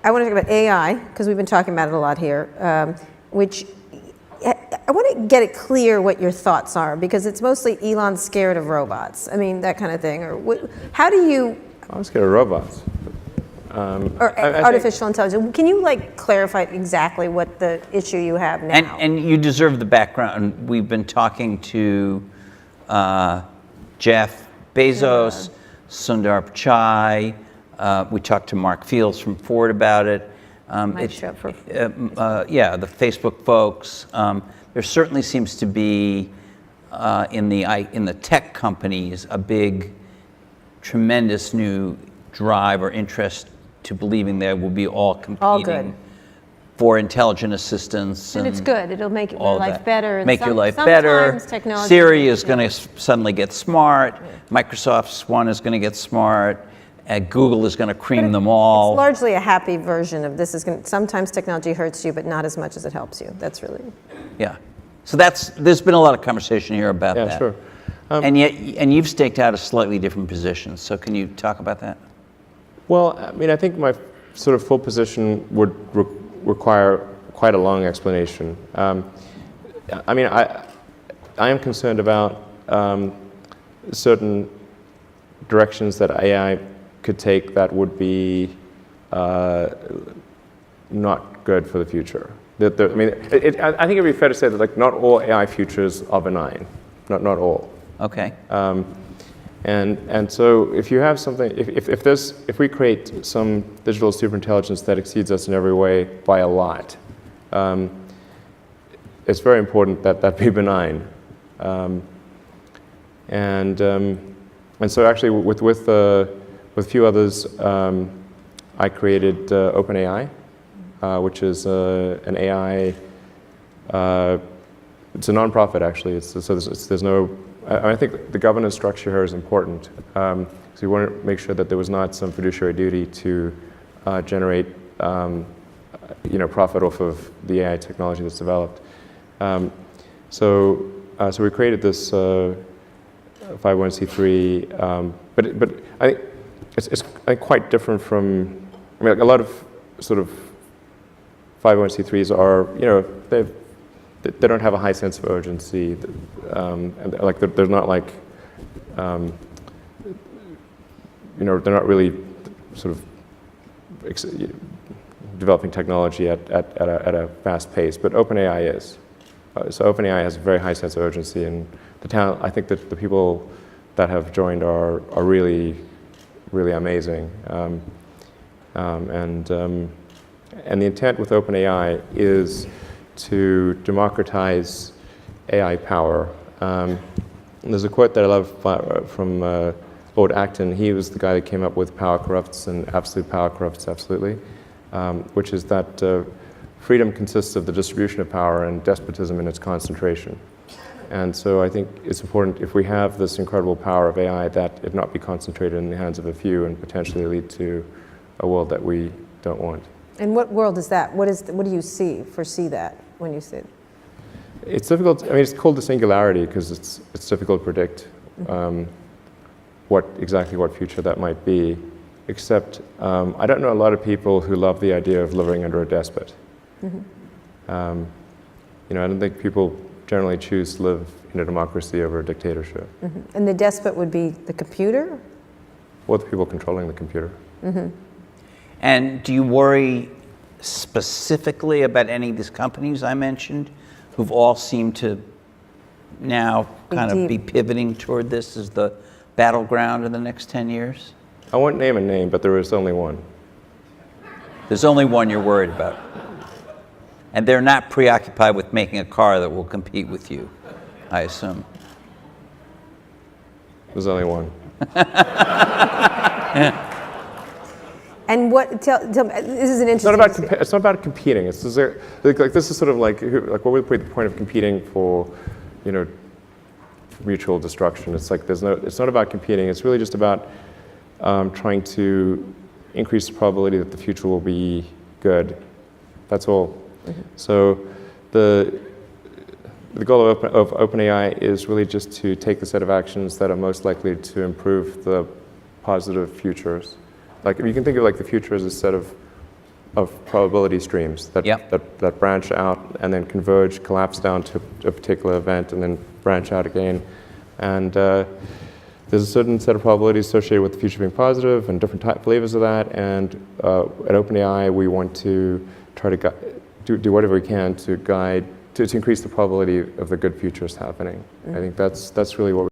I want to talk about AI, because we've been talking about it a lot here, which I want to get it clear what your thoughts are, because it's mostly Elon's scared of robots. I mean, that kind of thing. Or how do you... I'm scared of robots. Or artificial intelligence. Can you clarify exactly what the issue you have now? And you deserve the background. We've been talking to Jeff Bezos, Sundar Pichai. We talked to Mark Fields from Ford about it. Might show up for yeah, the Facebook folks. There certainly seems to be in the tech companies a big, tremendous new drive or interest to believing they will be all competing for intelligent assistance. And it's good. It'll make your life better. Make your life better. Technology Siri is going to suddenly get smart. Microsoft's one is going to get smart. Google is going to cream them all. It's largely a happy version of this. Sometimes technology hurts you, but not as much as it helps you. That's really... Yeah. So there's been a lot of conversation here about that. Yeah, sure. And you've staked out a slightly different position. So can you talk about that? Well, I mean, I think my sort of full position would require quite a long explanation. I mean, I am concerned about certain directions that AI could take that would be not good for the future. I mean, I think it'd be fair to say that not all AI futures are benign, not all. Okay. And so if you have something, if we create some digital superintelligence that exceeds us in every way by a lot, it's very important that that be benign. And so actually with a few others, I created OpenAI, which is an AI. It's a nonprofit actually. There's no. I think the governance structure here is important. So we want to make sure that there was not some fiduciary duty to generate, profit off of the AI technology that's developed. So we created this 501c3, but I think it's quite different from. I mean, a lot of sort of 501c3s are, they don't have a high sense of urgency, and they're not they're not really sort of developing technology at a fast pace. But OpenAI is. So OpenAI has a very high sense of urgency, and I think that the people that have joined are really, really amazing. And the intent with OpenAI is to democratize AI power. And there's a quote that I love from Lord Acton. He was the guy that came up with power corrupts and absolute power corrupts absolutely, which is that freedom consists of the distribution of power and despotism in its concentration. And so I think it's important, if we have this incredible power of AI, that it not be concentrated in the hands of a few and potentially lead to a world that we don't want. And what world is that? What do you foresee that when you see it? It's difficult. I mean, it's called the singularity because it's difficult to predict exactly what future that might be. Except I don't know a lot of people who love the idea of living under a despot. I don't think people generally choose to live in a democracy over a dictatorship. And the despot would be the computer? Or the people controlling the computer. And do you worry specifically about any of these companies I mentioned, who've all seemed to now kind of be pivoting toward this as the battleground in the next 10 years? I won't name a name, but there is only one. There's only one you're worried about. And they're not preoccupied with making a car that will compete with you, I assume. There's only one. And tell me, this is an interesting... It's not about competing. This is sort of like what would be the point of competing for, mutual destruction? It's like it's not about competing. It's really just about trying to increase the probability that the future will be good. That's all. So the goal of OpenAI is really just to take the set of actions that are most likely to improve the positive futures. Like, you can think of the future as a set of of probability streams that, Yep. that branch out and then converge, collapse down to a particular event, and then branch out again. And there's a certain set of probabilities associated with the future being positive and different flavors of that. And at OpenAI, we want to try to do whatever we can to guide, to increase the probability of the good futures happening. I think that's really what